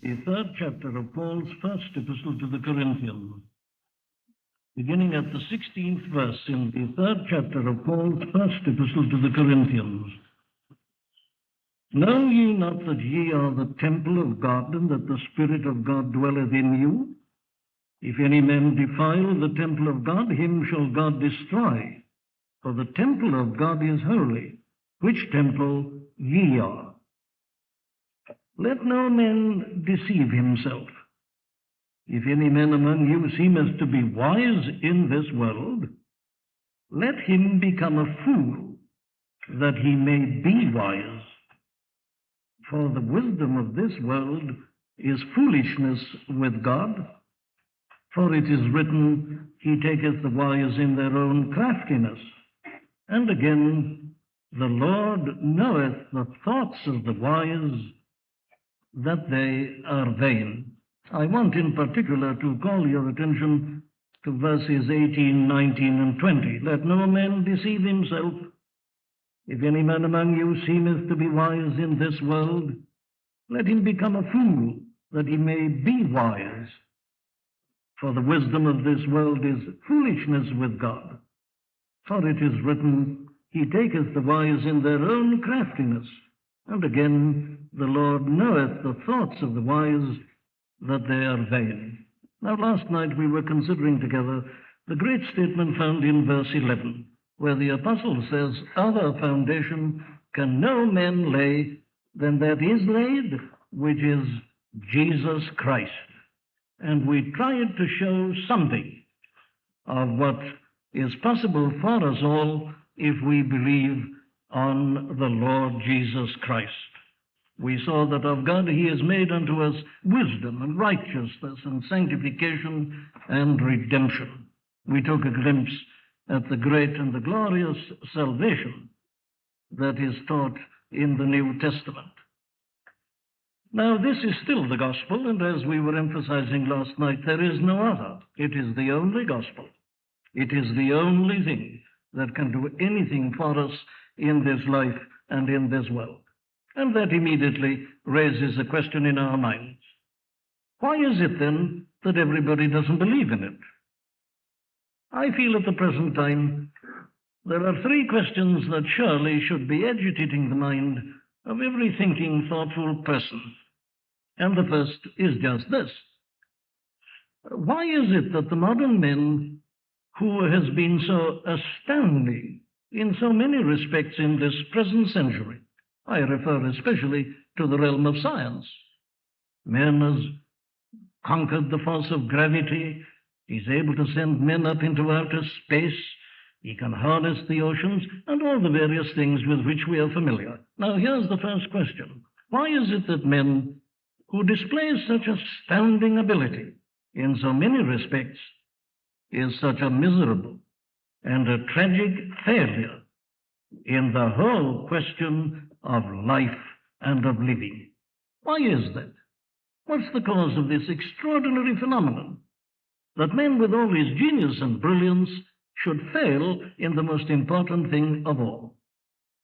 The third chapter of Paul's first epistle to the Corinthians, beginning at the 16th verse in the third chapter of Paul's first epistle to the Corinthians. Know ye not that ye are the temple of God, and that the Spirit of God dwelleth in you? If any man defile the temple of God, him shall God destroy. For the temple of God is holy, which temple ye are. Let no man deceive himself. If any man among you seemeth to be wise in this world, let him become a fool, that he may be wise. For the wisdom of this world is foolishness with God. For it is written, He taketh the wise in their own craftiness. And again, the Lord knoweth the thoughts of the wise, that they are vain. I want in particular to call your attention to verses 18, 19, and 20. Let no man deceive himself. If any man among you seemeth to be wise in this world, let him become a fool, that he may be wise. For the wisdom of this world is foolishness with God. For it is written, He taketh the wise in their own craftiness. And again, the Lord knoweth the thoughts of the wise, that they are vain. Now, last night we were considering together the great statement found in verse 11, where the apostle says, Other foundation can no man lay than that is laid, which is Jesus Christ. And we tried to show something of what is possible for us all if we believe on the Lord Jesus Christ. We saw that of God He has made unto us wisdom and righteousness and sanctification and redemption. We took a glimpse at the great and the glorious salvation that is taught in the New Testament. Now, this is still the gospel, and as we were emphasizing last night, there is no other. It is the only gospel. It is the only thing that can do anything for us in this life and in this world. And that immediately raises a question in our minds. Why is it then that everybody doesn't believe in it? I feel at the present time there are three questions that surely should be agitating the mind of every thinking, thoughtful person. And the first is just this. Why is it that the modern men who has been so astounding in so many respects in this present century, I refer especially to the realm of science. Man has conquered the force of gravity. He's able to send men up into outer space. He can harness the oceans and all the various things with which we are familiar. Now, here's the first question. Why is it that men who display such astounding ability in so many respects is such a miserable and a tragic failure in the whole question of life and of living? Why is that? What's the cause of this extraordinary phenomenon that men with all his genius and brilliance should fail in the most important thing of all?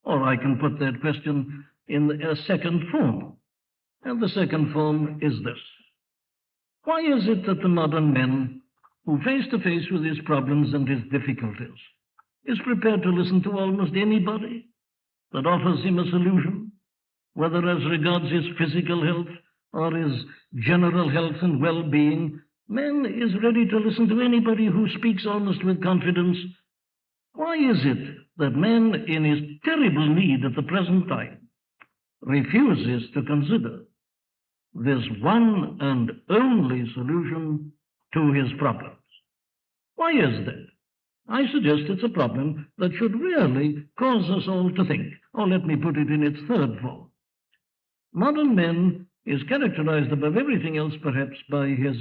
Or I can put that question in a second form. And the second form is this. Why is it that the modern man who face to face with his problems and his difficulties is prepared to listen to almost anybody that offers him a solution, whether as regards his physical health or his general health and well-being? Man is ready to listen to anybody who speaks almost with confidence. Why is it that man in his terrible need at the present time refuses to consider this one and only solution to his problems? Why is that? I suggest it's a problem that should really cause us all to think. Or let me put it in its third form. Modern man is characterized above everything else perhaps by his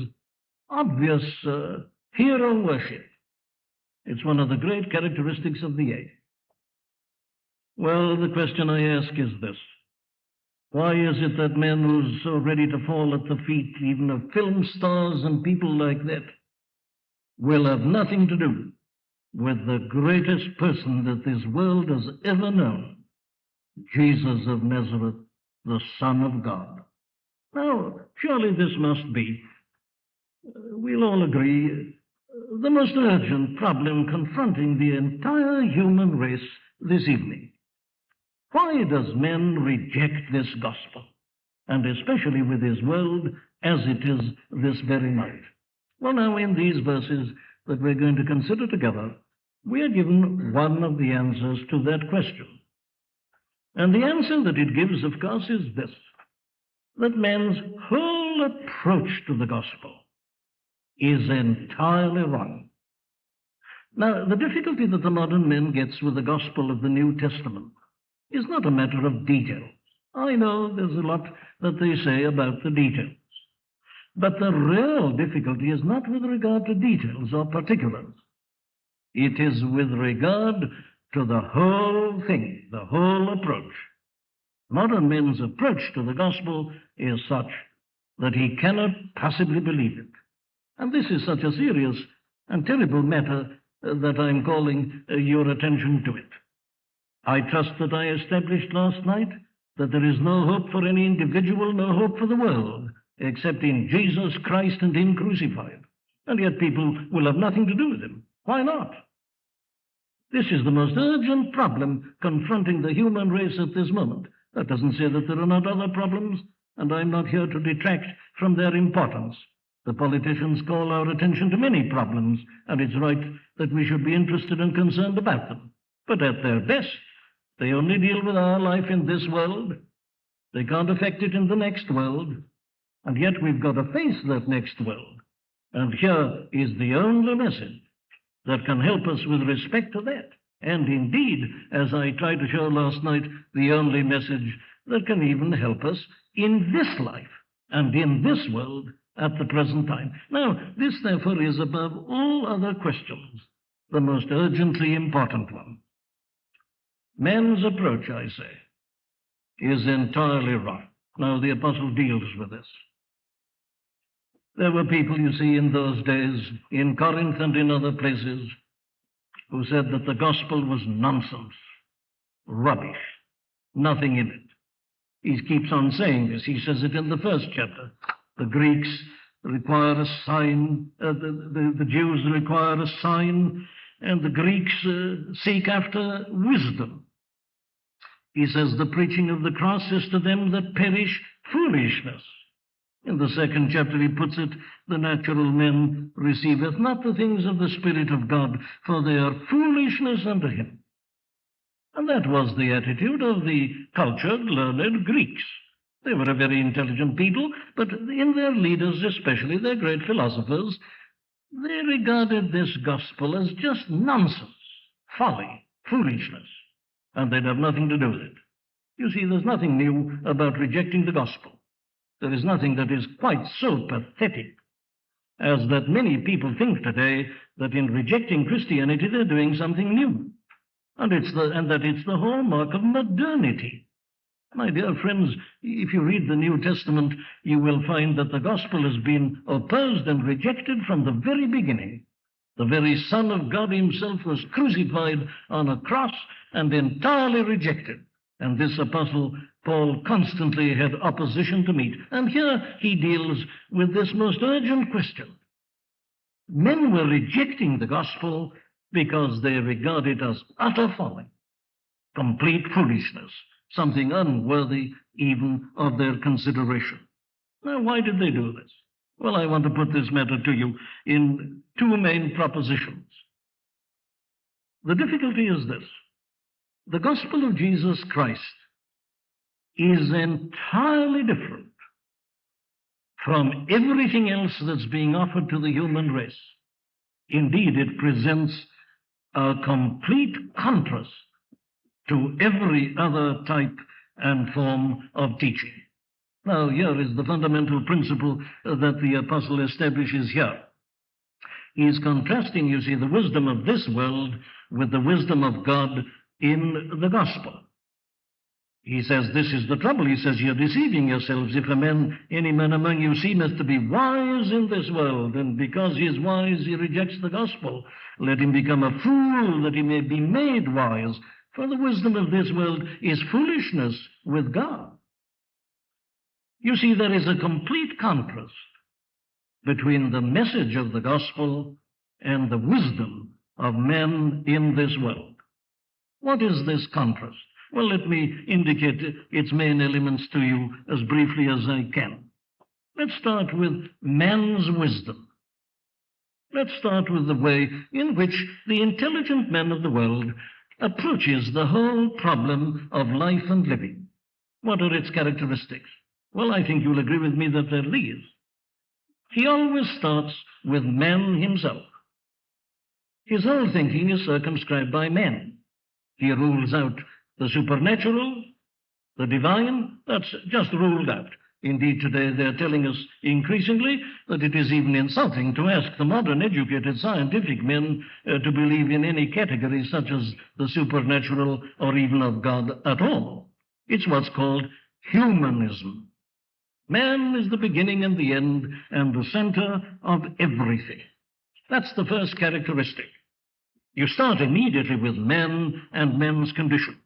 obvious hero worship. It's one of the great characteristics of the age. Well, the question I ask is this. Why is it that men who's so ready to fall at the feet even of film stars and people like that will have nothing to do with the greatest person that this world has ever known, Jesus of Nazareth, the Son of God? Now, surely this must be, we'll all agree, the most urgent problem confronting the entire human race this evening. Why does man reject this gospel, and especially with his world as it is this very night? Well, now, in these verses that we're going to consider together, we are given one of the answers to that question. And the answer that it gives, of course, is this: that man's whole approach to the gospel is entirely wrong. Now, the difficulty that the modern man gets with the gospel of the New Testament is not a matter of details. I know there's a lot that they say about the details. But the real difficulty is not with regard to details or particulars. It is with regard to the whole thing, the whole approach. Modern men's approach to the gospel is such that he cannot possibly believe it. And this is such a serious and terrible matter that I'm calling your attention to it. I trust that I established last night that there is no hope for any individual, no hope for the world, except in Jesus Christ and Him crucified. And yet people will have nothing to do with Him. Why not? This is the most urgent problem confronting the human race at this moment. That doesn't say that there are not other problems, and I'm not here to detract from their importance. The politicians call our attention to many problems, and it's right that we should be interested and concerned about them. But at their best, they only deal with our life in this world. They can't affect it in the next world. And yet we've got to face that next world. And here is the only message that can help us with respect to that. And indeed, as I tried to show last night, the only message that can even help us in this life and in this world at the present time. Now, this, therefore, is above all other questions the most urgently important one. Man's approach, I say, is entirely wrong. Now, the apostle deals with this. There were people, you see, in those days, in Corinth and in other places, who said that the gospel was nonsense, rubbish, nothing in it. He keeps on saying this. He says it in the first chapter. The Greeks require a sign, the Jews require a sign, and the Greeks seek after wisdom. He says the preaching of the cross is to them that perish foolishness. In the second chapter he puts it, the natural man receiveth not the things of the Spirit of God, for they are foolishness unto him. And that was the attitude of the cultured, learned Greeks. They were a very intelligent people, but in their leaders, especially their great philosophers, they regarded this gospel as just nonsense, folly, foolishness, and they'd have nothing to do with it. You see, there's nothing new about rejecting the gospel. There is nothing that is quite so pathetic as that many people think today that in rejecting Christianity they're doing something new, and that it's the hallmark of modernity. My dear friends, if you read the New Testament, you will find that the gospel has been opposed and rejected from the very beginning. The very Son of God himself was crucified on a cross and entirely rejected. And this apostle Paul constantly had opposition to meet. And here he deals with this most urgent question. Men were rejecting the gospel because they regard it as utter folly, complete foolishness, something unworthy even of their consideration. Now, why did they do this? Well, I want to put this matter to you in two main propositions. The difficulty is this. The gospel of Jesus Christ is entirely different from everything else that's being offered to the human race. Indeed, it presents a complete contrast to every other type and form of teaching. Now, here is the fundamental principle that the apostle establishes here. He is contrasting, you see, the wisdom of this world with the wisdom of God in the gospel. He says, this is the trouble. He says, you're deceiving yourselves. If any man among you seemeth to be wise in this world, and because he is wise, he rejects the gospel, let him become a fool that he may be made wise. For the wisdom of this world is foolishness with God. You see, there is a complete contrast between the message of the gospel and the wisdom of men in this world. What is this contrast? Well, let me indicate its main elements to you as briefly as I can. Let's start with man's wisdom. Let's start with the way in which the intelligent man of the world approaches the whole problem of life and living. What are its characteristics? Well, I think you'll agree with me that they're these. He always starts with man himself. His whole thinking is circumscribed by man. He rules out the supernatural, the divine. That's just ruled out. Indeed, today they're telling us increasingly that it is even insulting to ask the modern educated scientific men to believe in any category such as the supernatural or even of God at all. It's what's called humanism. Man is the beginning and the end and the center of everything. That's the first characteristic. You start immediately with man and men's condition.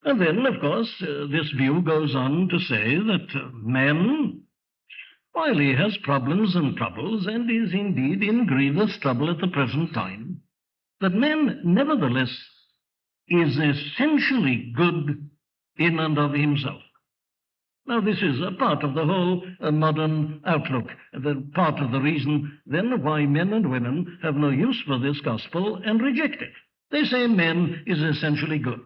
And then, of course, this view goes on to say that man, while he has problems and troubles, and is indeed in grievous trouble at the present time, that man nevertheless is essentially good in and of himself. Now, this is a part of the whole modern outlook, part of the reason then why men and women have no use for this gospel and reject it. They say man is essentially good.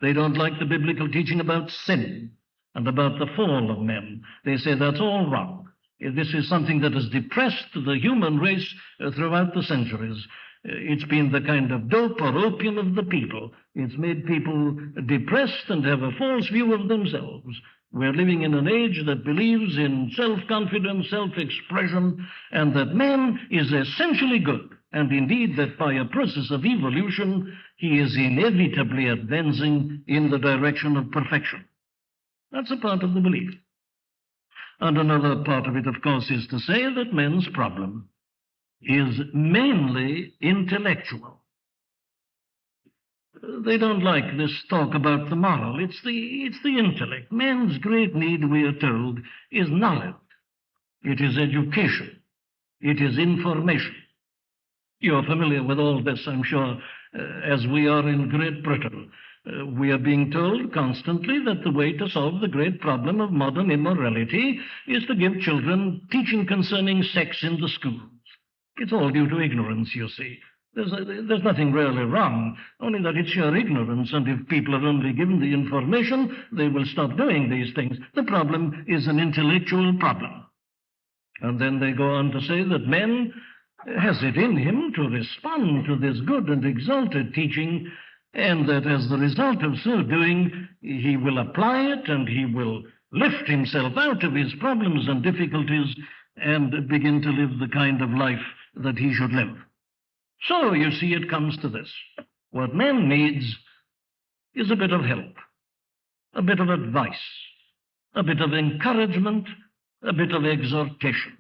They don't like the biblical teaching about sin and about the fall of men. They say that's all wrong. This is something that has depressed the human race throughout the centuries. It's been the kind of dope or opium of the people. It's made people depressed and have a false view of themselves. We're living in an age that believes in self-confidence, self-expression, and that man is essentially good, and indeed that by a process of evolution, he is inevitably advancing in the direction of perfection. That's a part of the belief. And another part of it, of course, is to say that man's problem is mainly intellectual. They don't like this talk about the moral. It's the intellect. Man's great need, we are told, is knowledge. It is education. It is information. You're familiar with all this, I'm sure, as we are in Great Britain. We are being told constantly that the way to solve the great problem of modern immorality is to give children teaching concerning sex in the schools. It's all due to ignorance, you see. There's nothing really wrong, only that it's sheer ignorance, and if people are only given the information, they will stop doing these things. The problem is an intellectual problem. And then they go on to say that man has it in him to respond to this good and exalted teaching, and that as the result of so doing, he will apply it and he will lift himself out of his problems and difficulties and begin to live the kind of life that he should live. So, you see, it comes to this. What man needs is a bit of help, a bit of advice, a bit of encouragement, a bit of exhortation.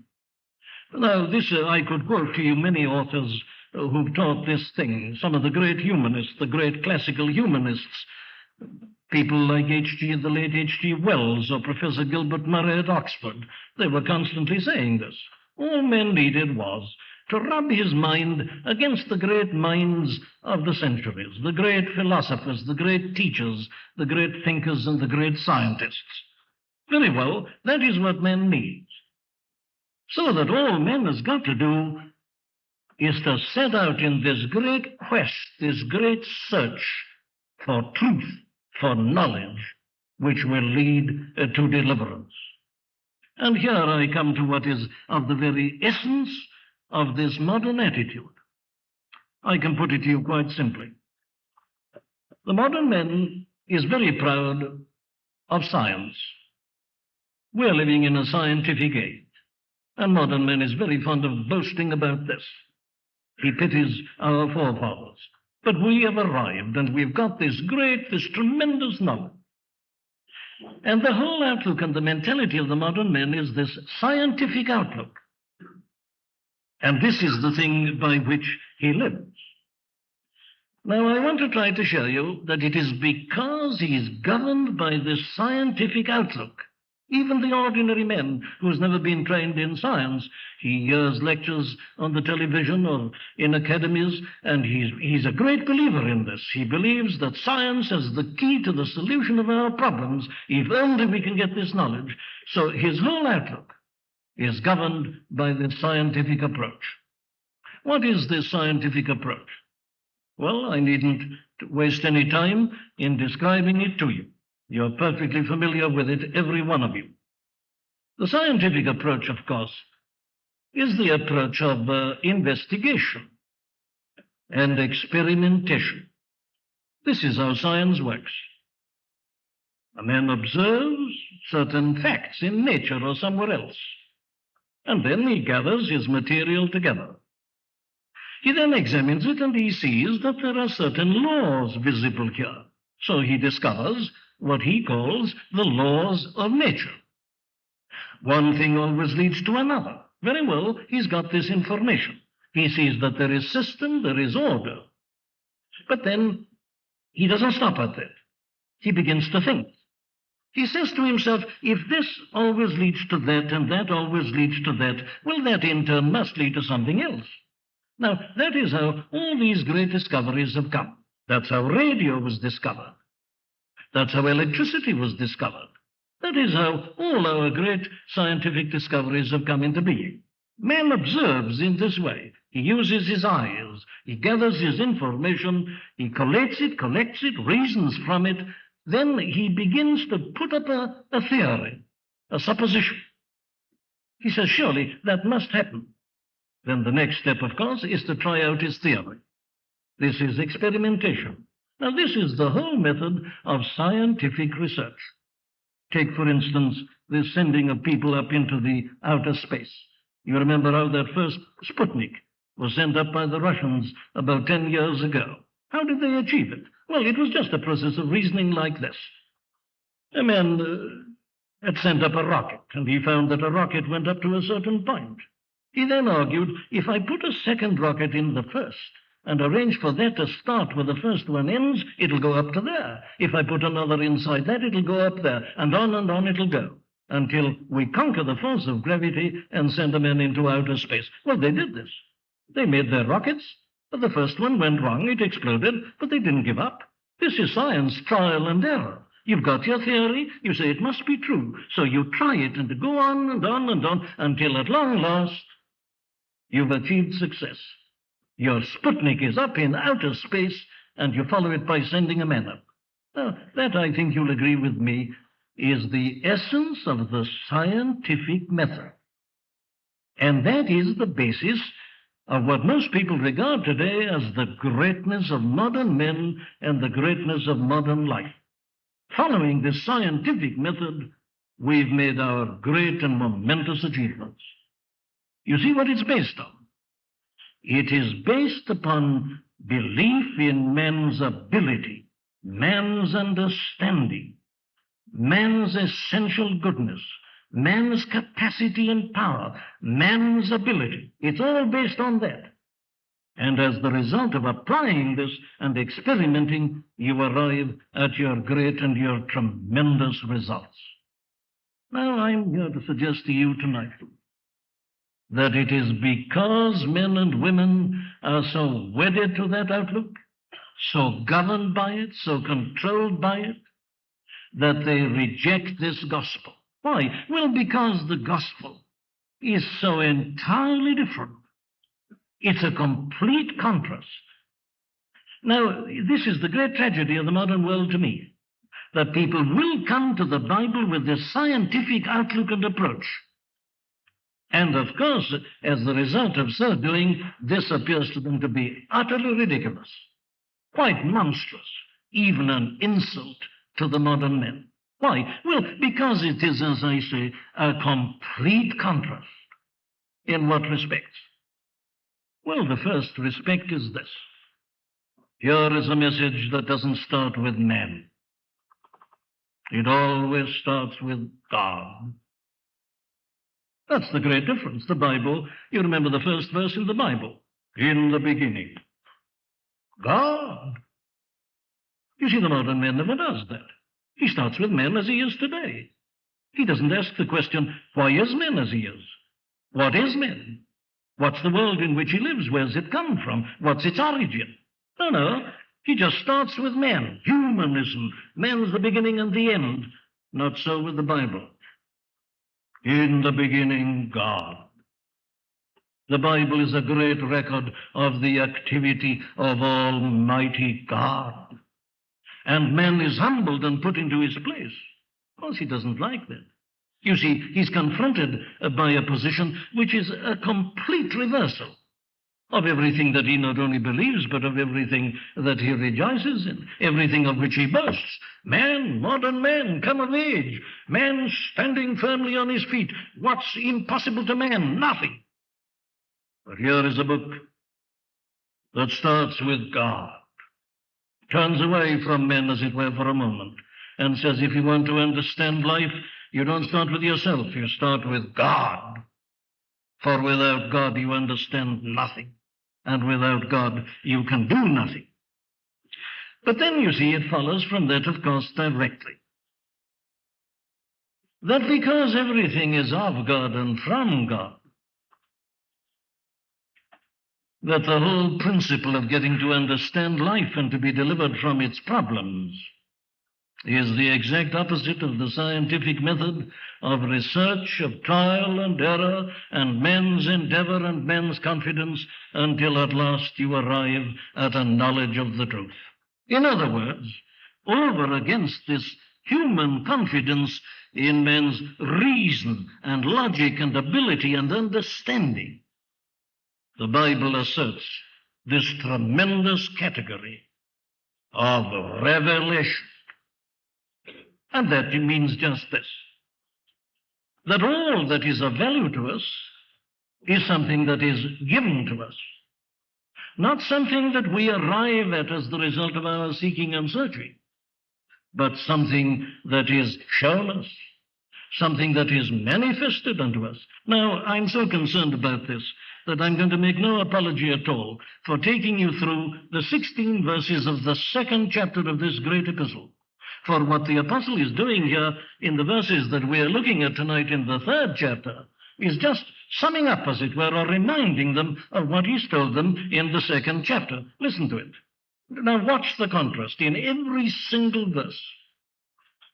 Now, this I could quote to you many authors who've taught this thing, some of the great humanists, the great classical humanists, people like the late H.G. Wells or Professor Gilbert Murray at Oxford. They were constantly saying this. All men needed was to rub his mind against the great minds of the centuries, the great philosophers, the great teachers, the great thinkers, and the great scientists. Very well, that is what man needs. So that all man has got to do is to set out in this great quest, this great search for truth, for knowledge, which will lead to deliverance. And here I come to what is of the very essence of this modern attitude. I can put it to you quite simply. The modern man is very proud of science. We're living in a scientific age, and modern man is very fond of boasting about this. He pities our forefathers. But we have arrived, and we've got this tremendous knowledge. And the whole outlook and the mentality of the modern man is this scientific outlook. And this is the thing by which he lives. Now, I want to try to show you that it is because he is governed by this scientific outlook. Even the ordinary man who's never been trained in science, he hears lectures on the television or in academies, and he's a great believer in this. He believes that science is the key to the solution of our problems, if only we can get this knowledge. So his whole outlook is governed by this scientific approach. What is this scientific approach? Well, I needn't waste any time in describing it to you. You're perfectly familiar with it, every one of you. The scientific approach, of course, is the approach of investigation and experimentation. This is how science works. A man observes certain facts in nature or somewhere else, and then he gathers his material together. He then examines it and he sees that there are certain laws visible here. So he discovers what he calls the laws of nature. One thing always leads to another. Very well, he's got this information. He sees that there is system, there is order. But then he doesn't stop at that. He begins to think. He says to himself, if this always leads to that and that always leads to that, well, that in turn must lead to something else. Now, that is how all these great discoveries have come. That's how radio was discovered. That's how electricity was discovered. That is how all our great scientific discoveries have come into being. Man observes in this way. He uses his eyes. He gathers his information. He collects it, reasons from it. Then he begins to put up a theory, a supposition. He says, surely that must happen. Then the next step, of course, is to try out his theory. This is experimentation. Now, this is the whole method of scientific research. Take, for instance, the sending of people up into the outer space. You remember how that first Sputnik was sent up by the Russians about 10 years ago. How did they achieve it? Well, it was just a process of reasoning like this. A man had sent up a rocket, and he found that a rocket went up to a certain point. He then argued, if I put a second rocket in the first and arrange for that to start where the first one ends, it'll go up to there. If I put another inside that, it'll go up there, and on it'll go, until we conquer the force of gravity and send a man into outer space. Well, they did this. They made their rockets, but the first one went wrong. It exploded, but they didn't give up. This is science, trial and error. You've got your theory, you say it must be true, so you try it and go on and on until at long last you've achieved success. Your Sputnik is up in outer space, and you follow it by sending a man up. Now, that, I think you'll agree with me, is the essence of the scientific method. And that is the basis of what most people regard today as the greatness of modern men and the greatness of modern life. Following this scientific method, we've made our great and momentous achievements. You see what it's based on? It is based upon belief in man's ability, man's understanding, man's essential goodness, man's capacity and power, man's ability. It's all based on that. And as the result of applying this and experimenting, you arrive at your great and your tremendous results. Now, I'm here to suggest to you tonight that it is because men and women are so wedded to that outlook, so governed by it, so controlled by it, that they reject this gospel. Why? Well, because the gospel is so entirely different. It's a complete contrast. Now, this is the great tragedy of the modern world to me, that people will come to the Bible with this scientific outlook and approach. And, of course, as the result of so doing, this appears to them to be utterly ridiculous, quite monstrous, even an insult to the modern man. Why? Well, because it is, as I say, a complete contrast. In what respects? Well, the first respect is this. Here is a message that doesn't start with man. It always starts with God. That's the great difference. The Bible, you remember the first verse in the Bible, in the beginning. God. You see, the modern man never does that. He starts with men as he is today. He doesn't ask the question, why is man as he is? What is man? What's the world in which he lives? Where's it come from? What's its origin? No. He just starts with man. Humanism. Man's the beginning and the end. Not so with the Bible. In the beginning, God. The Bible is a great record of the activity of Almighty God. And man is humbled and put into his place. Of course, he doesn't like that. You see, he's confronted by a position which is a complete reversal of everything that he not only believes, but of everything that he rejoices in, everything of which he boasts. Man, modern man, come of age, man standing firmly on his feet. What's impossible to man? Nothing. But here is a book that starts with God, turns away from men, as it were, for a moment, and says, if you want to understand life, you don't start with yourself, you start with God. For without God, you understand nothing. And without God, you can do nothing. But then, you see, it follows from that, of course, directly, that because everything is of God and from God, that the whole principle of getting to understand life and to be delivered from its problems is the exact opposite of the scientific method of research, of trial and error, and men's endeavor and men's confidence, until at last you arrive at a knowledge of the truth. In other words, over against this human confidence in men's reason and logic and ability and understanding, the Bible asserts this tremendous category of revelation. And that means just this, that all that is of value to us is something that is given to us, not something that we arrive at as the result of our seeking and searching, but something that is shown us, something that is manifested unto us. Now, I'm so concerned about this that I'm going to make no apology at all for taking you through the 16 verses of the 2nd chapter of this great epistle. For what the apostle is doing here in the verses that we are looking at tonight in the 3rd chapter is just summing up, as it were, or reminding them of what he's told them in the 2nd chapter. Listen to it. Now watch the contrast in every single verse.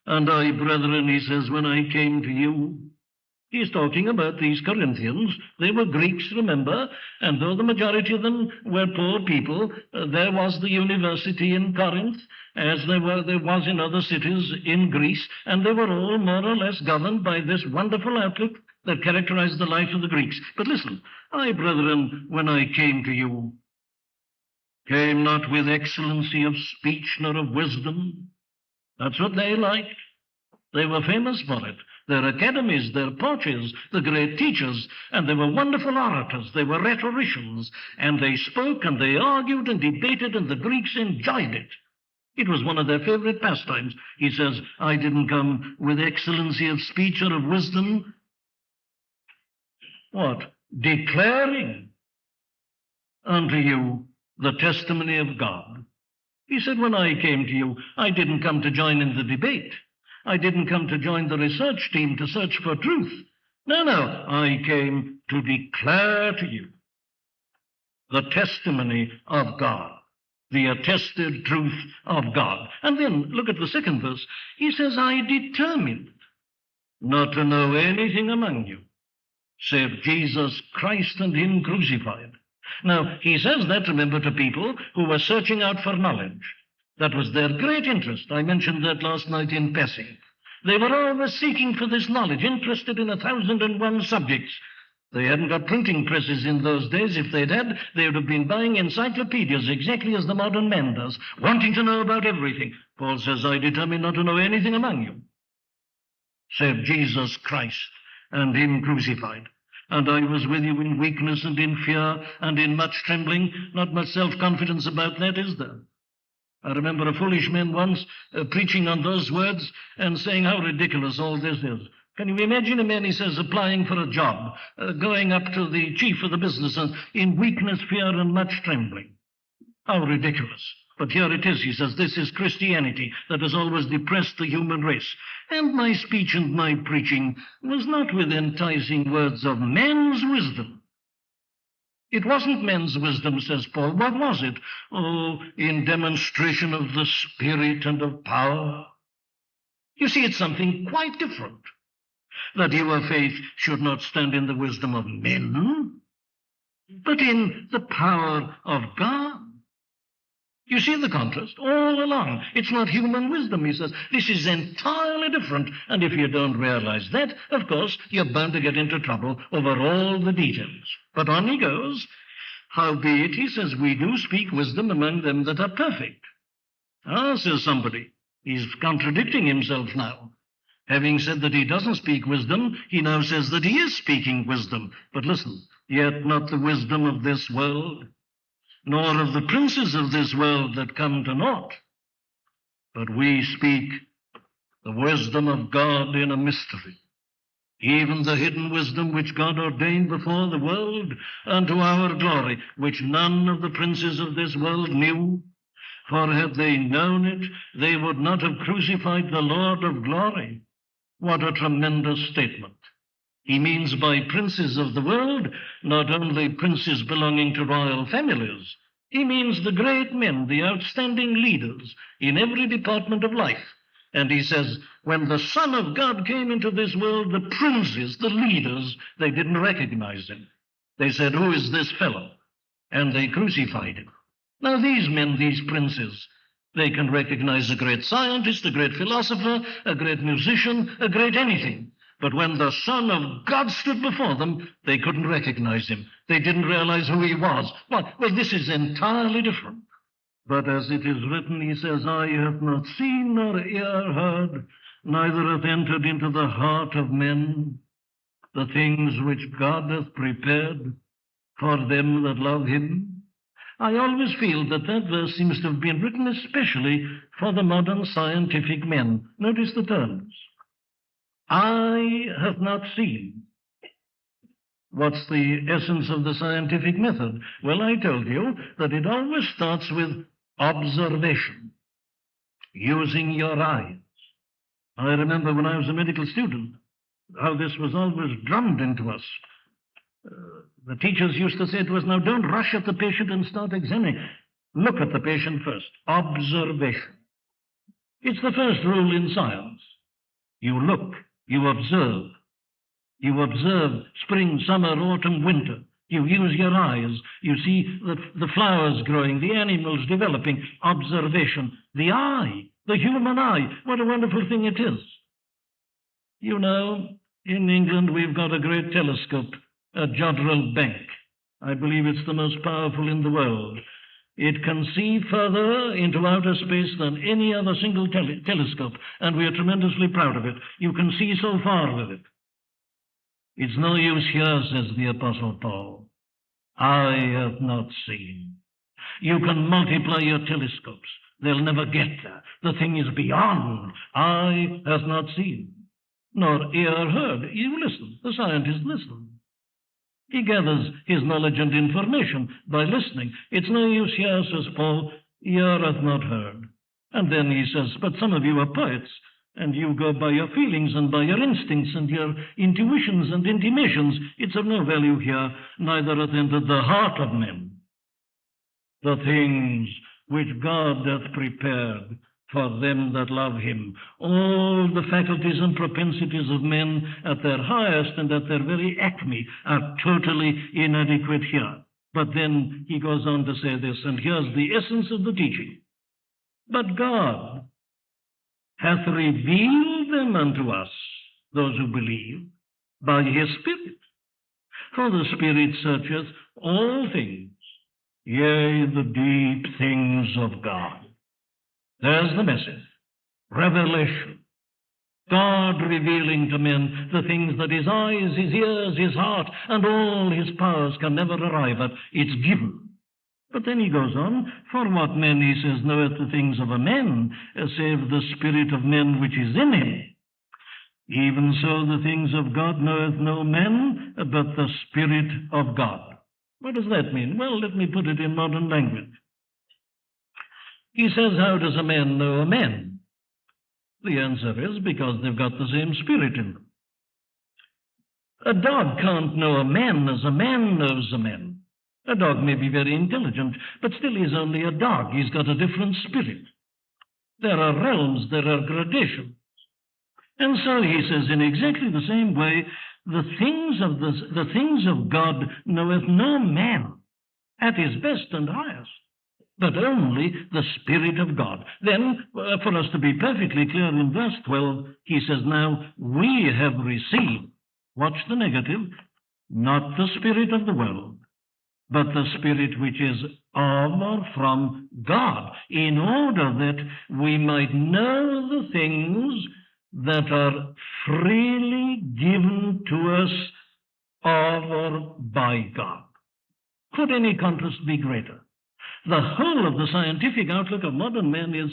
And I, brethren, he says, when I came to you, he's talking about these Corinthians. They were Greeks, remember, and though the majority of them were poor people, there was the university in Corinth, as there was in other cities in Greece, and they were all more or less governed by this wonderful outlook that characterized the life of the Greeks. But listen, I, brethren, when I came to you, came not with excellency of speech nor of wisdom. That's what they liked. They were famous for it. Their academies, their porches, the great teachers, and they were wonderful orators. They were rhetoricians, and they spoke and they argued and debated, and the Greeks enjoyed it. It was one of their favorite pastimes. He says, I didn't come with excellency of speech or of wisdom. What? Declaring unto you the testimony of God. He said, when I came to you, I didn't come to join in the debate. I didn't come to join the research team to search for truth. No, I came to declare to you the testimony of God, the attested truth of God. And then look at the 2nd verse. He says, I determined not to know anything among you save Jesus Christ and him crucified. Now, he says that, remember, to people who were searching out for knowledge. That was their great interest. I mentioned that last night in passing. They were always seeking for this knowledge, interested in 1,001 subjects. They hadn't got printing presses in those days. If they'd had, they would have been buying encyclopedias exactly as the modern man does, wanting to know about everything. Paul says, I determined not to know anything among you, save Jesus Christ and him crucified. And I was with you in weakness and in fear and in much trembling. Not much self-confidence about that, is there? I remember a foolish man once preaching on those words and saying how ridiculous all this is. Can you imagine a man, he says, applying for a job, going up to the chief of the business in weakness, fear, and much trembling? How ridiculous. But here it is, he says, this is Christianity that has always depressed the human race. And my speech and my preaching was not with enticing words of man's wisdom. It wasn't men's wisdom, says Paul. What was it? Oh, in demonstration of the Spirit and of power. You see, it's something quite different. That your faith should not stand in the wisdom of men, but in the power of God. You see the contrast all along. It's not human wisdom, he says. This is entirely different. And if you don't realize that, of course, you're bound to get into trouble over all the details. But on he goes. Howbeit, he says, we do speak wisdom among them that are perfect. Ah, says somebody. He's contradicting himself now. Having said that he doesn't speak wisdom, he now says that he is speaking wisdom. But listen, yet not the wisdom of this world, nor of the princes of this world that come to naught. But we speak the wisdom of God in a mystery, even the hidden wisdom which God ordained before the world unto our glory, which none of the princes of this world knew. For had they known it, they would not have crucified the Lord of glory. What a tremendous statement. He means by princes of the world, not only princes belonging to royal families. He means the great men, the outstanding leaders in every department of life. And he says, when the Son of God came into this world, the princes, the leaders, they didn't recognize him. They said, who is this fellow? And they crucified him. Now these men, these princes, they can recognize a great scientist, a great philosopher, a great musician, a great anything. But when the Son of God stood before them, they couldn't recognize him. They didn't realize who he was. Well, this is entirely different. But as it is written, he says, eye hath not seen nor ear heard, neither hath entered into the heart of men the things which God hath prepared for them that love him. I always feel that that verse seems to have been written especially for the modern scientific men. Notice the terms. I have not seen. What's the essence of the scientific method? Well, I told you that it always starts with observation, using your eyes. I remember when I was a medical student, how this was always drummed into us. The teachers used to say to us, now don't rush at the patient and start examining. Look at the patient first. Observation. It's the first rule in science. You look, you observe. You observe spring, summer, autumn, winter. You use your eyes. You see the flowers growing, the animals developing. Observation. The eye, the human eye. What a wonderful thing it is. You know, in England we've got a great telescope at Jodrell Bank. I believe it's the most powerful in the world. It can see further into outer space than any other single telescope, and we are tremendously proud of it. You can see so far with it. It's no use here, says the Apostle Paul. Eye hath not seen. You can multiply your telescopes. They'll never get there. The thing is beyond. Eye hath not seen, nor ear heard. You listen. The scientist listens. He gathers his knowledge and information by listening. It's no use here, says Paul, ear hath not heard. And then he says, but some of you are poets, and you go by your feelings and by your instincts and your intuitions and intimations. It's of no value here, neither hath entered the heart of men the things which God hath prepared for them that love him. All the faculties and propensities of men at their highest and at their very acme are totally inadequate here. But then he goes on to say this, and here's the essence of the teaching. But God hath revealed them unto us, those who believe, by his Spirit. For the Spirit searcheth all things, yea, the deep things of God. There's the message. Revelation. God revealing to men the things that his eyes, his ears, his heart, and all his powers can never arrive at. It's given. But then he goes on, for what man, he says, knoweth the things of a man, save the spirit of men which is in him. Even so the things of God knoweth no man, but the Spirit of God. What does that mean? Well, let me put it in modern language. He says, how does a man know a man? The answer is because they've got the same spirit in them. A dog can't know a man as a man knows a man. A dog may be very intelligent, but still he's only a dog. He's got a different spirit. There are realms, there are gradations. And so he says, in exactly the same way, the things of God knoweth no man at his best and highest, but only the Spirit of God. Then, for us to be perfectly clear, in verse 12, he says, now we have received, watch the negative, not the spirit of the world, but the Spirit which is of or from God, in order that we might know the things that are freely given to us of or by God. Could any contrast be greater? The whole of the scientific outlook of modern men is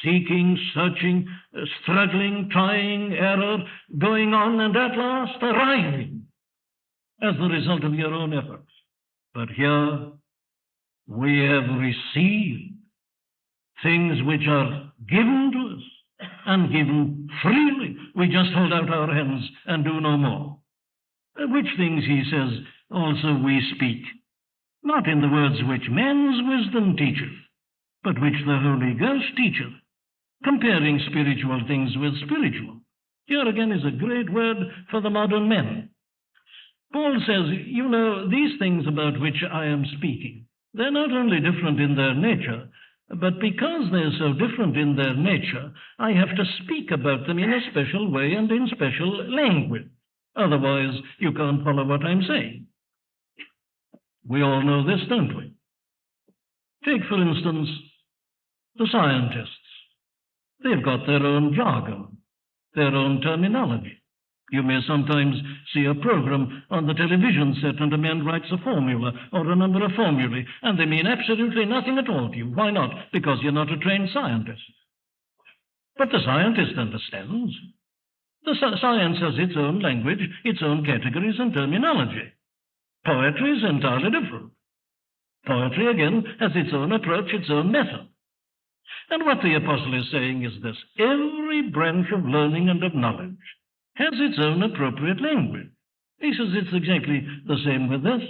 seeking, searching, struggling, trying, error, going on, and at last arriving as the result of your own efforts. But here we have received things which are given to us and given freely. We just hold out our hands and do no more. Which things, he says, also we speak, not in the words which man's wisdom teacheth, but which the Holy Ghost teacheth, comparing spiritual things with spiritual. Here again is a great word for the modern man. Paul says, you know, these things about which I am speaking, they're not only different in their nature, but because they're so different in their nature, I have to speak about them in a special way and in special language. Otherwise, you can't follow what I'm saying. We all know this, don't we? Take, for instance, the scientists. They've got their own jargon, their own terminology. You may sometimes see a program on the television set and a man writes a formula or a number of formulae, and they mean absolutely nothing at all to you. Why not? Because you're not a trained scientist. But the scientist understands. The science has its own language, its own categories and terminology. Poetry is entirely different. Poetry, again, has its own approach, its own method. And what the apostle is saying is this: every branch of learning and of knowledge has its own appropriate language. He says it's exactly the same with this.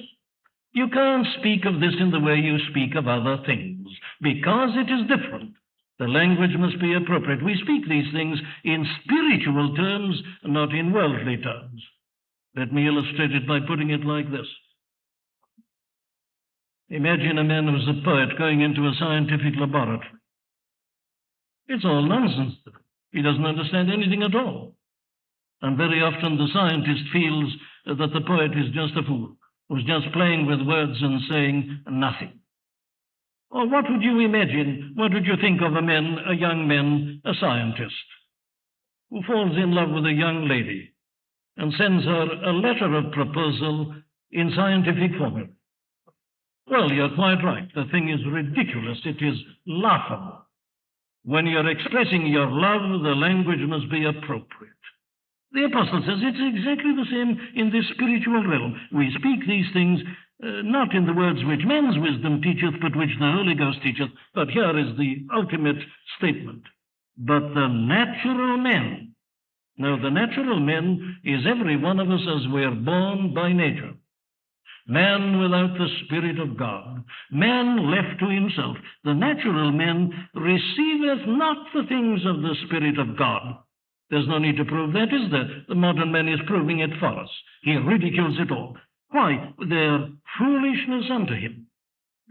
You can't speak of this in the way you speak of other things, because it is different. The language must be appropriate. We speak these things in spiritual terms, not in worldly terms. Let me illustrate it by putting it like this. Imagine a man who's a poet going into a scientific laboratory. It's all nonsense to him. He doesn't understand anything at all. And very often the scientist feels that the poet is just a fool, who's just playing with words and saying nothing. Or what would you imagine, what would you think of a young man, a scientist, who falls in love with a young lady and sends her a letter of proposal in scientific formula? Well, you're quite right. The thing is ridiculous. It is laughable. When you're expressing your love, the language must be appropriate. The apostle says it's exactly the same in this spiritual realm. We speak these things not in the words which man's wisdom teacheth, but which the Holy Ghost teacheth. But here is the ultimate statement. But the natural man. Now, the natural man is every one of us as we're born by nature. Man without the Spirit of God, man left to himself. The natural man receiveth not the things of the Spirit of God. There's no need to prove that, is there? The modern man is proving it for us. He ridicules it all. Why? They're foolishness unto him.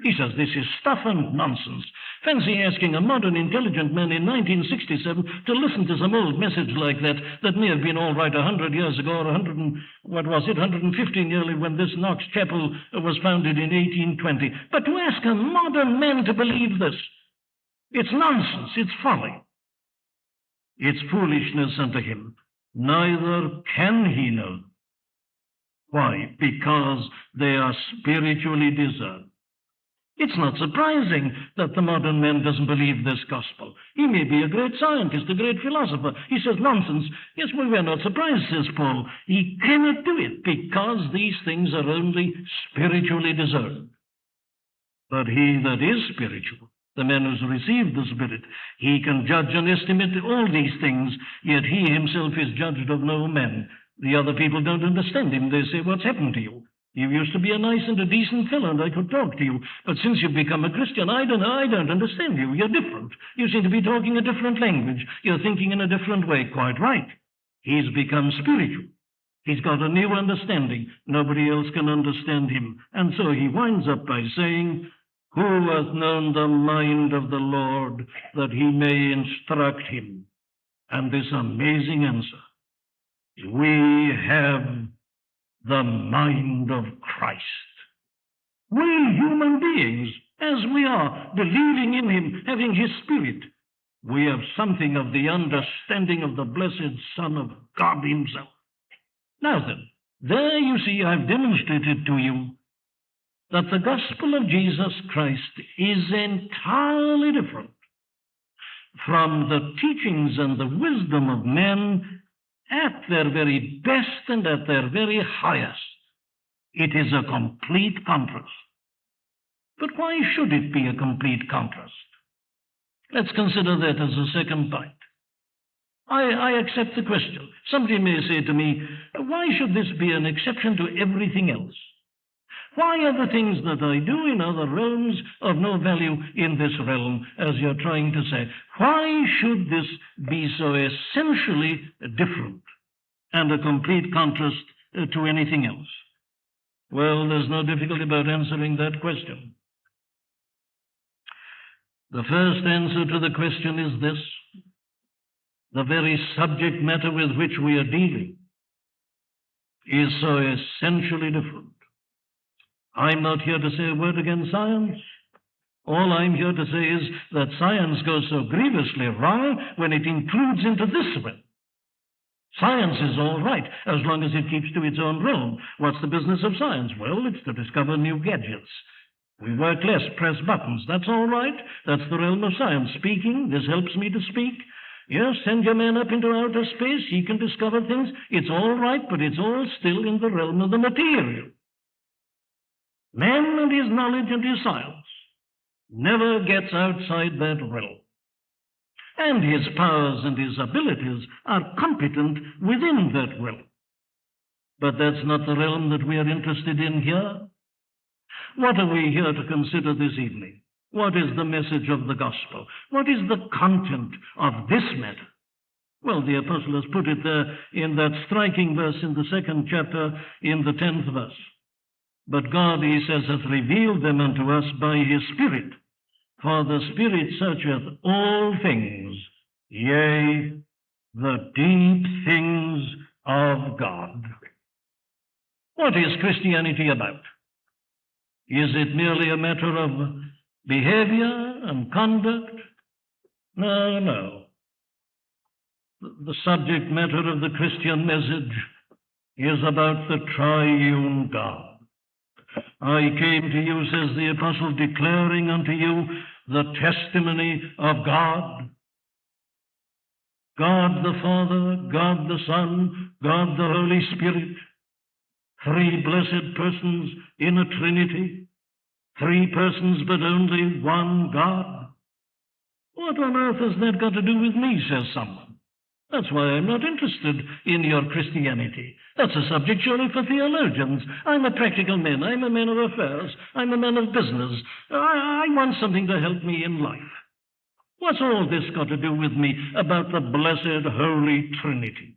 He says this is stuff and nonsense. Fancy asking a modern intelligent man in 1967 to listen to some old message like that may have been all right 100 years ago, or 115 nearly, when this Knox Chapel was founded in 1820. But to ask a modern man to believe this, it's nonsense, it's folly. It's foolishness unto him. Neither can he know. Why? Because they are spiritually discerned. It's not surprising that the modern man doesn't believe this gospel. He may be a great scientist, a great philosopher. He says nonsense. Yes, well, we're not surprised, says Paul. He cannot do it because these things are only spiritually discerned. But he that is spiritual, the man who's received the Spirit. He can judge and estimate all these things, yet he himself is judged of no man. The other people don't understand him. They say, what's happened to you? You used to be a nice and a decent fellow, and I could talk to you. But since you've become a Christian, I don't understand you. You're different. You seem to be talking a different language. You're thinking in a different way. Quite right. He's become spiritual. He's got a new understanding. Nobody else can understand him. And so he winds up by saying, who hath known the mind of the Lord, that he may instruct him? And this amazing answer, we have the mind of Christ. We human beings, as we are, believing in him, having his Spirit, we have something of the understanding of the blessed Son of God himself. Now then, there you see I've demonstrated to you that the gospel of Jesus Christ is entirely different from the teachings and the wisdom of men at their very best and at their very highest. It is a complete contrast. But why should it be a complete contrast? Let's consider that as a second point. I accept the question. Somebody may say to me, why should this be an exception to everything else? Why are the things that I do in other realms of no value in this realm, as you're trying to say? Why should this be so essentially different and a complete contrast to anything else? Well, there's no difficulty about answering that question. The first answer to the question is this: the very subject matter with which we are dealing is so essentially different. I'm not here to say a word against science. All I'm here to say is that science goes so grievously wrong when it intrudes into this realm. Science is all right as long as it keeps to its own realm. What's the business of science? Well, it's to discover new gadgets. We work less, press buttons. That's all right. That's the realm of science. Speaking, this helps me to speak. Yes, send your man up into outer space. He can discover things. It's all right, but it's all still in the realm of the material. Man and his knowledge and his science never gets outside that realm. And his powers and his abilities are competent within that realm. But that's not the realm that we are interested in here. What are we here to consider this evening? What is the message of the gospel? What is the content of this matter? Well, the apostle has put it there in that striking verse in the 2nd chapter, in the 10th verse. But God, he says, hath revealed them unto us by his Spirit. For the Spirit searcheth all things, yea, the deep things of God. What is Christianity about? Is it merely a matter of behavior and conduct? No. The subject matter of the Christian message is about the triune God. I came to you, says the apostle, declaring unto you the testimony of God. God the Father, God the Son, God the Holy Spirit. Three blessed persons in a Trinity. Three persons, but only one God. What on earth has that got to do with me, says someone. That's why I'm not interested in your Christianity. That's a subject surely for theologians. I'm a practical man. I'm a man of affairs. I'm a man of business. I want something to help me in life. What's all this got to do with me about the blessed Holy Trinity?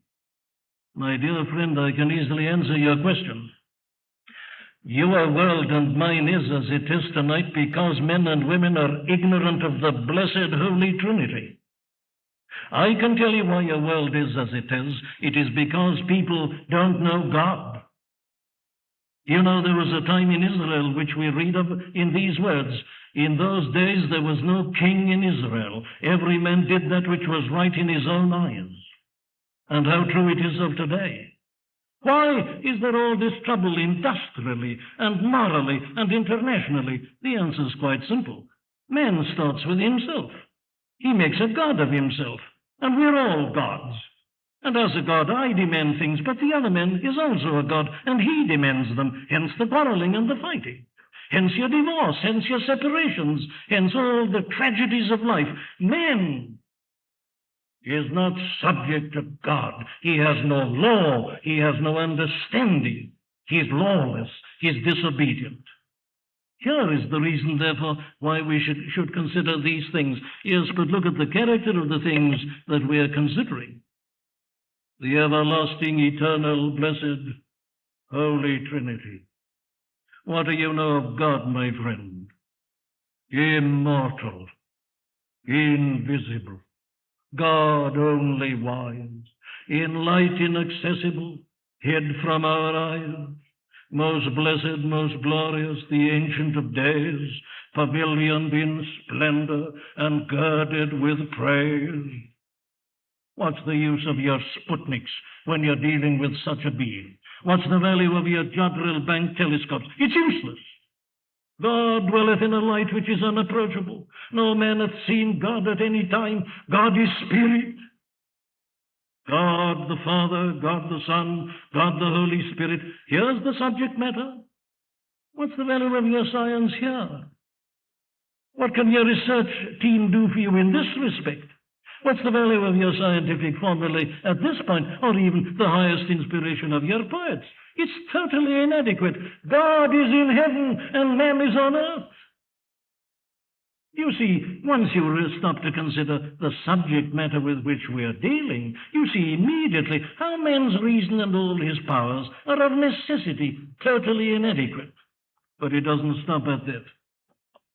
My dear friend, I can easily answer your question. Your world and mine is as it is tonight because men and women are ignorant of the blessed Holy Trinity. I can tell you why your world is as it is. It is because people don't know God. You know, there was a time in Israel which we read of in these words. In those days there was no king in Israel. Every man did that which was right in his own eyes. And how true it is of today. Why is there all this trouble industrially and morally and internationally? The answer is quite simple. Man starts with himself. He makes a god of himself. And we're all gods. And as a god, I demand things, but the other man is also a god, and he demands them, hence the quarreling and the fighting. hence your divorce, hence your separations, hence all the tragedies of life. Man is not subject to God. He has no law. He has no understanding. He is lawless. He is disobedient. Here is the reason, therefore, why we should consider these things. Yes, but look at the character of the things that we are considering. The everlasting, eternal, blessed, Holy Trinity. What do you know of God, my friend? Immortal, invisible, God only wise, in light inaccessible, hid from our eyes, most blessed, most glorious, the Ancient of Days, pavilioned in splendor and girded with praise. What's the use of your Sputniks when you're dealing with such a being? What's the value of your Jodrell Bank telescopes? It's useless. God dwelleth in a light which is unapproachable. No man hath seen God at any time. God is spirit. God the Father, God the Son, God the Holy Spirit. Here's the subject matter. What's the value of your science here? What can your research team do for you in this respect? What's the value of your scientific formulae at this point, or even the highest inspiration of your poets? It's totally inadequate. God is in heaven and man is on earth. You see, once you stop to consider the subject matter with which we are dealing, you see immediately how man's reason and all his powers are of necessity totally inadequate. But it doesn't stop at that.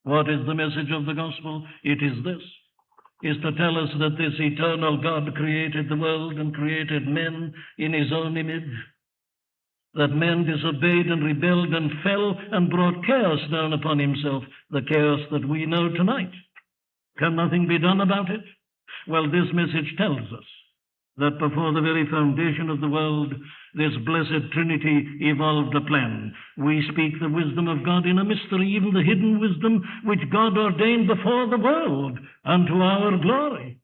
What is the message of the gospel? It is this. Is to tell us that this eternal God created the world and created men in his own image, that man disobeyed and rebelled and fell and brought chaos down upon himself, the chaos that we know tonight. Can nothing be done about it? Well, this message tells us that before the very foundation of the world, this blessed Trinity evolved a plan. We speak the wisdom of God in a mystery, even the hidden wisdom which God ordained before the world unto our glory.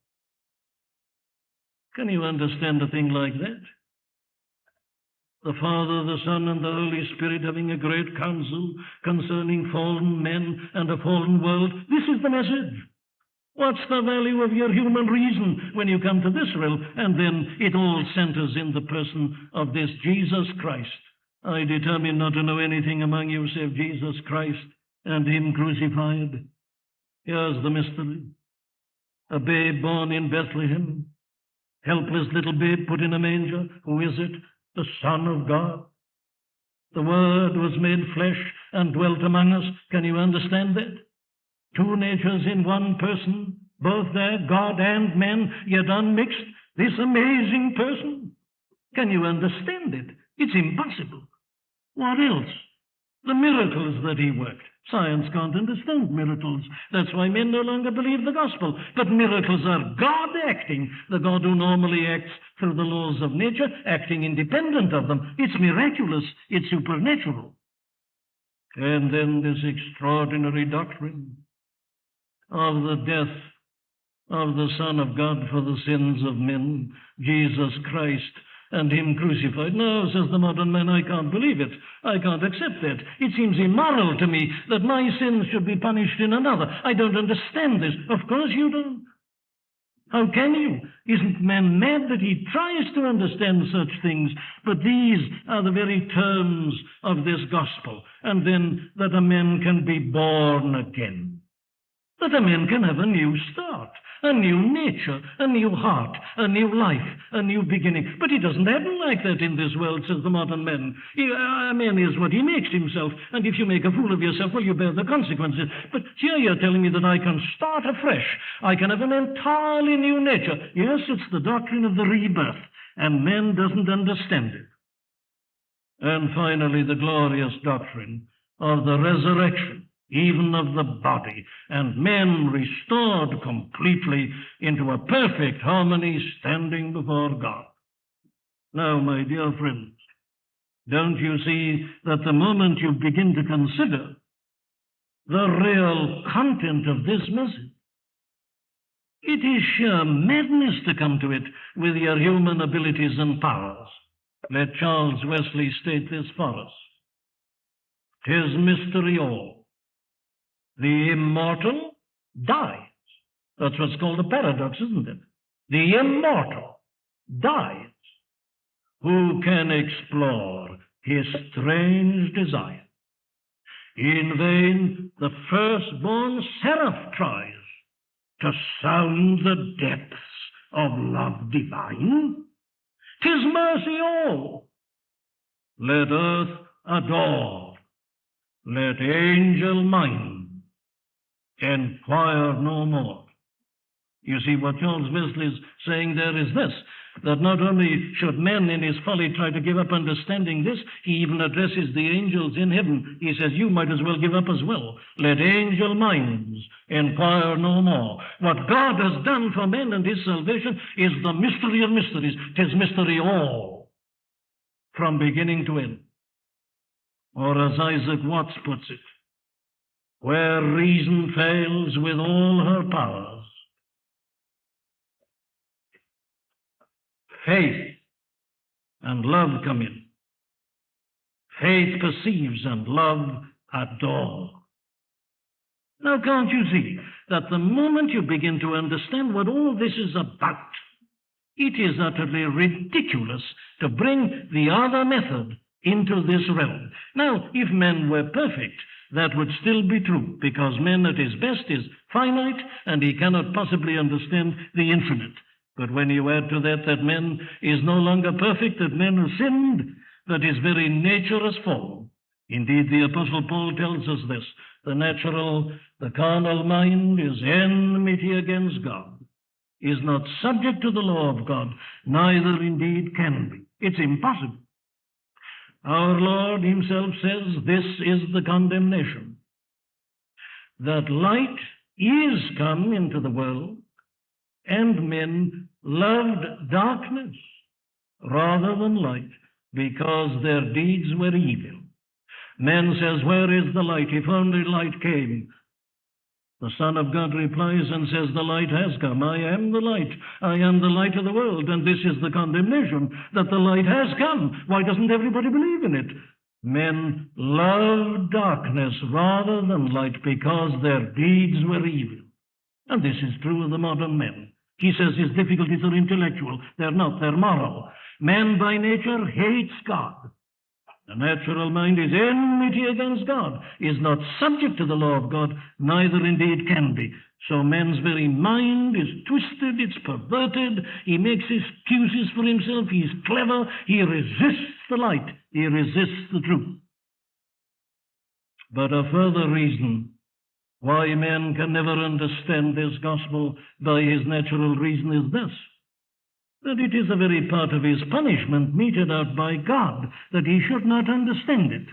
Can you understand a thing like that? The Father, the Son, and the Holy Spirit having a great council concerning fallen men and a fallen world. This is the message. What's the value of your human reason when you come to this realm? And then it all centers in the person of this Jesus Christ. I determine not to know anything among you save Jesus Christ and him crucified. Here's the mystery. A babe born in Bethlehem, helpless little babe put in a manger. Who is it? The Son of God. The Word was made flesh and dwelt among us. Can you understand that? Two natures in one person, both there, God and man, yet unmixed. This amazing person. Can you understand it? It's impossible. What else? The miracles that he worked. Science can't understand miracles. That's why men no longer believe the gospel. But miracles are God acting, the God who normally acts through the laws of nature, acting independent of them. It's miraculous. It's supernatural. And then this extraordinary doctrine of the death of the Son of God for the sins of men, Jesus Christ, and him crucified. No, says the modern man, I can't believe it. I can't accept that. It seems immoral to me that my sins should be punished in another. I don't understand this. Of course you don't. How can you? Isn't man mad that he tries to understand such things? But these are the very terms of this gospel. And then that a man can be born again. That a man can have a new start, a new nature, a new heart, a new life, a new beginning. But it doesn't happen like that in this world, says the modern man. A man is what he makes himself, and if you make a fool of yourself, well, you bear the consequences. But here you're telling me that I can start afresh. I can have an entirely new nature. Yes, it's the doctrine of the rebirth, and man doesn't understand it. And finally, the glorious doctrine of the resurrection, even of the body, and men restored completely into a perfect harmony standing before God. Now, my dear friends, don't you see that the moment you begin to consider the real content of this message, it is sheer madness to come to it with your human abilities and powers. Let Charles Wesley state this for us. 'Tis mystery all, The immortal dies. That's what's called a paradox, isn't it? The immortal dies. Who can explore his strange desire? In vain the firstborn seraph tries to sound the depths of love divine. 'Tis mercy all. Let earth adore. Let angel mind enquire no more. You see, what Charles Wesley is saying there is this, that not only should men in his folly try to give up understanding this, he even addresses the angels in heaven. He says, you might as well give up as well. Let angel minds inquire no more. What God has done for men and his salvation is the mystery of mysteries. 'Tis mystery all, from beginning to end. Or as Isaac Watts puts it, where reason fails with all her powers, faith and love come in. Faith perceives and love adore. Now, can't you see that the moment you begin to understand what all this is about, it is utterly ridiculous to bring the other method into this realm. Now, if men were perfect, that would still be true, because man at his best is finite and he cannot possibly understand the infinite. But when you add to that that man is no longer perfect, that man has sinned, that his very nature has fallen. Indeed, the Apostle Paul tells us this. The carnal mind is enmity against God, is not subject to the law of God, neither indeed can be. It's impossible. Our Lord himself says this is the condemnation, that light is come into the world, and men loved darkness rather than light, because their deeds were evil. Man says, where is the light? If only light came. The Son of God replies and says, the light has come. I am the light. I am the light of the world. And this is the condemnation, that the light has come. Why doesn't everybody believe in it? Men love darkness rather than light, because their deeds were evil. And this is true of the modern men. He says his difficulties are intellectual. They're not. They're moral. Man by nature hates God. The natural mind is enmity against God, is not subject to the law of God, neither indeed can be. So man's very mind is twisted, it's perverted, he makes excuses for himself, he's clever, he resists the light, he resists the truth. But a further reason why man can never understand this gospel by his natural reason is this, that it is a very part of his punishment meted out by God, that he should not understand it.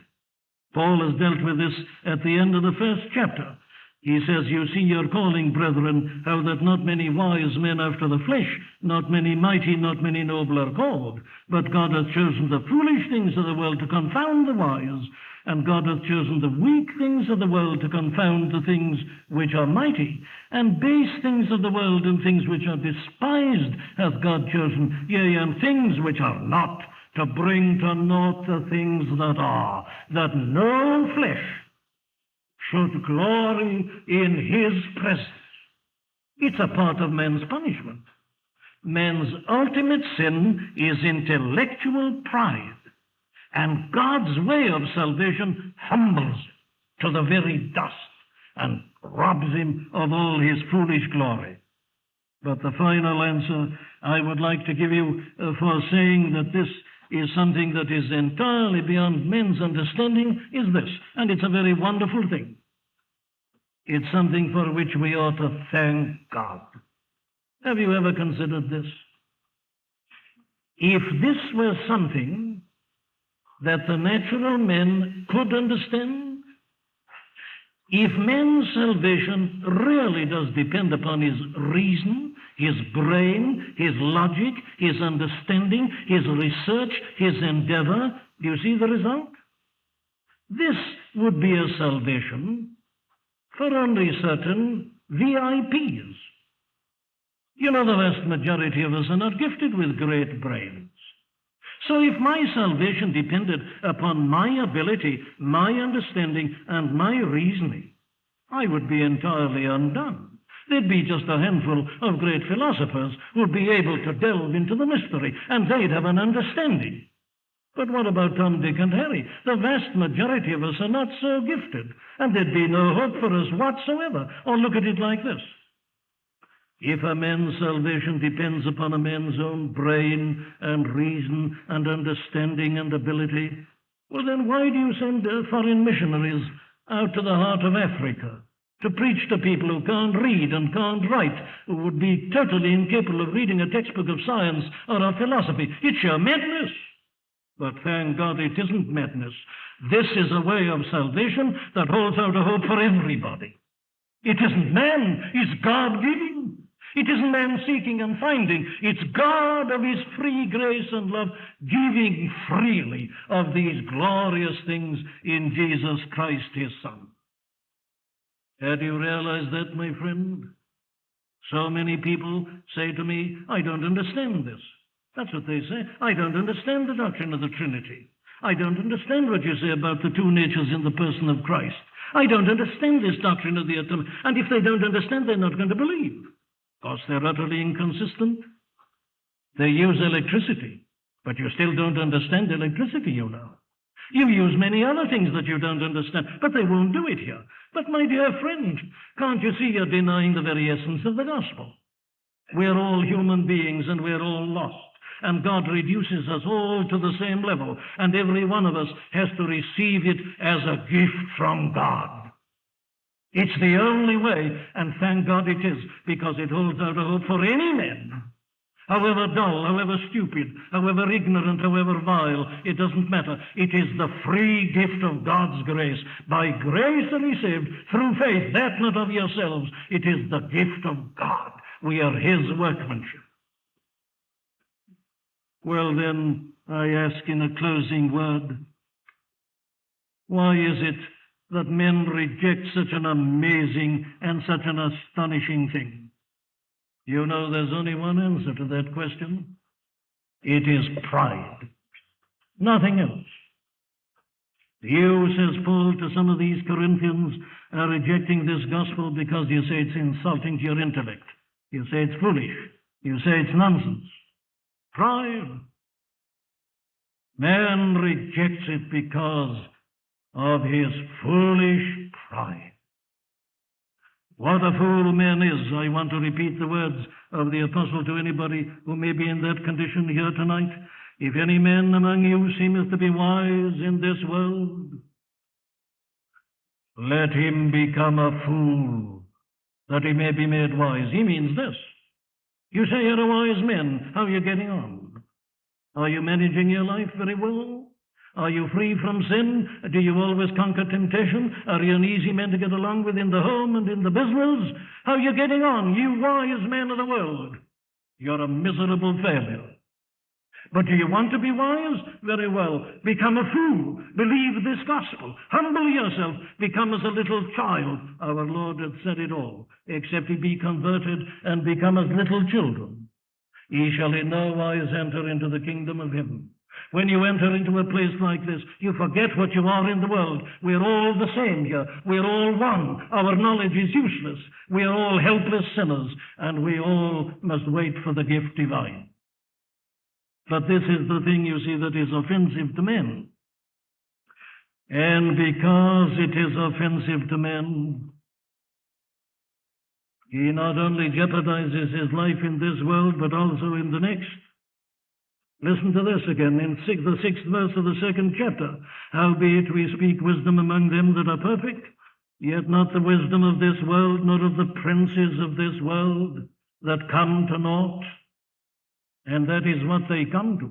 Paul has dealt with this at the end of the first chapter. He says, you see your calling, brethren, how that not many wise men after the flesh, not many mighty, not many noble are called, but God hath chosen the foolish things of the world to confound the wise, and God hath chosen the weak things of the world to confound the things which are mighty, and base things of the world and things which are despised hath God chosen, yea, and things which are not, to bring to naught the things that are, that no flesh should glory in his presence. It's a part of man's punishment. Man's ultimate sin is intellectual pride. And God's way of salvation humbles him to the very dust and robs him of all his foolish glory. But the final answer I would like to give you for saying that this is something that is entirely beyond men's understanding is this, and it's a very wonderful thing. It's something for which we ought to thank God. Have you ever considered this? If this were something that the natural men could understand, if man's salvation really does depend upon his reason, his brain, his logic, his understanding, his research, his endeavor, do you see the result? This would be a salvation for only certain VIPs. You know, the vast majority of us are not gifted with great brains. So if my salvation depended upon my ability, my understanding, and my reasoning, I would be entirely undone. There'd be just a handful of great philosophers who'd be able to delve into the mystery, and they'd have an understanding. But what about Tom, Dick, and Harry? The vast majority of us are not so gifted, and there'd be no hope for us whatsoever. Or look at it like this. If a man's salvation depends upon a man's own brain and reason and understanding and ability, well, then why do you send foreign missionaries out to the heart of Africa to preach to people who can't read and can't write, who would be totally incapable of reading a textbook of science or of philosophy? It's sheer madness. But thank God it isn't madness. This is a way of salvation that holds out a hope for everybody. It isn't man, it's God-giving. It isn't man seeking and finding. It's God of his free grace and love giving freely of these glorious things in Jesus Christ his Son. Do you realize that, my friend? So many people say to me, I don't understand this. That's what they say. I don't understand the doctrine of the Trinity. I don't understand what you say about the two natures in the person of Christ. I don't understand this doctrine of the atonement. And if they don't understand, they're not going to believe. Because they're utterly inconsistent. They use electricity, but you still don't understand electricity, you know. You use many other things that you don't understand, but they won't do it here. But my dear friend, can't you see you're denying the very essence of the gospel? We're all human beings and we're all lost. And God reduces us all to the same level, and every one of us has to receive it as a gift from God. It's the only way, and thank God it is, because it holds out a hope for any man. However dull, however stupid, however ignorant, however vile, it doesn't matter. It is the free gift of God's grace. By grace are ye saved, through faith, that not of yourselves. It is the gift of God. We are his workmanship. Well, then, I ask in a closing word, why is it that men reject such an amazing and such an astonishing thing? You know, there's only one answer to that question. It is pride. Nothing else. You, says Paul to some of these Corinthians, are rejecting this gospel because you say it's insulting to your intellect. You say it's foolish. You say it's nonsense. Pride. Man rejects it because of his foolish pride. What a fool man is. I want to repeat the words of the apostle to anybody who may be in that condition here tonight. If any man among you seemeth to be wise in this world, let him become a fool, that he may be made wise. He means this. You say you're a wise man. How are you getting on? Are you managing your life very well? Are you free from sin? Do you always conquer temptation? Are you an easy man to get along with in the home and in the business? How are you getting on, you wise man of the world? You're a miserable failure. But do you want to be wise? Very well. Become a fool. Believe this gospel. Humble yourself. Become as a little child. Our Lord hath said it all. Except ye be converted and become as little children, ye shall in no wise enter into the kingdom of heaven. When you enter into a place like this, you forget what you are in the world. We're all the same here. We're all one. Our knowledge is useless. We are all helpless sinners, and we all must wait for the gift divine. But this is the thing, you see, that is offensive to men. And because it is offensive to men, he not only jeopardizes his life in this world, but also in the next. Listen to this again, in the 6th verse of the 2nd chapter. Howbeit we speak wisdom among them that are perfect, yet not the wisdom of this world, nor of the princes of this world that come to naught. And that is what they come to.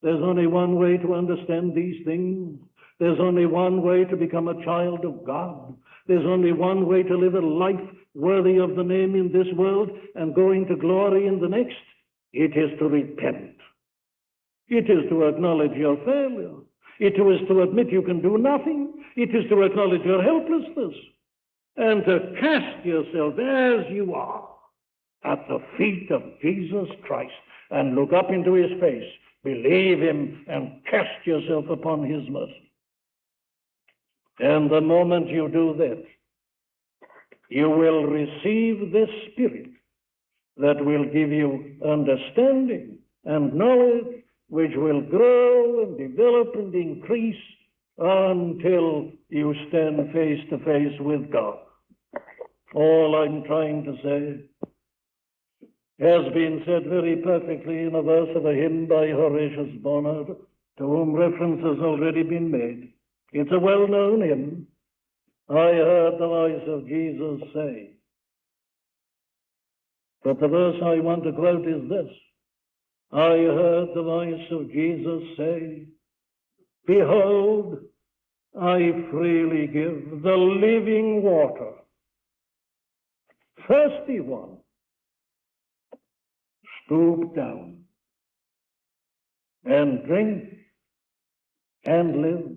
There's only one way to understand these things. There's only one way to become a child of God. There's only one way to live a life worthy of the name in this world and going to glory in the next. It is to repent. It is to acknowledge your failure. It is to admit you can do nothing. It is to acknowledge your helplessness and to cast yourself as you are at the feet of Jesus Christ and look up into his face, believe him, and cast yourself upon his mercy. And the moment you do that, You will receive this Spirit that will give you understanding and knowledge, which will grow and develop and increase until you stand face to face with God. All I'm trying to say has been said very perfectly in a verse of a hymn by Horatius Bonar, to whom reference has already been made. It's a well-known hymn. I heard the voice of Jesus say. But the verse I want to quote is this. I heard the voice of Jesus say, Behold, I freely give the living water. Thirsty one, stoop down and drink and live.